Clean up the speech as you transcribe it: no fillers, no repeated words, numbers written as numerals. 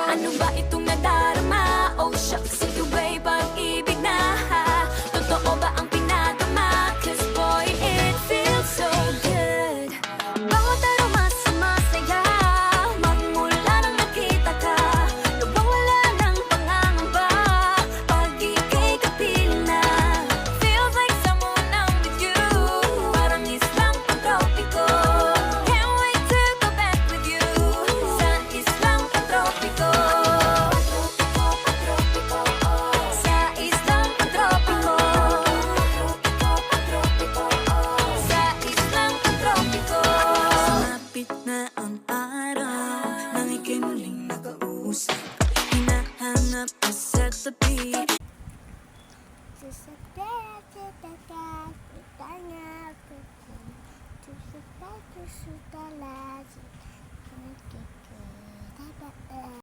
Ano ba itong nadarama? Oh shucks, ito ba'y pag-ibig na? Totoo ba ang pinadama? Cause boy, it feels so good. Bawat aroma sumasaya, magmula nang nakita ka. Nawawala ng pangangamba pag ika'y kapiling na. Feels like someone I'm with you, parang islang pantropiko. Can't wait to go back with you sa islang pantropiko. Sa islang pantropiko. Sa islang pantropiko. Sumapit na ang araw nang ika'y muling nakausap.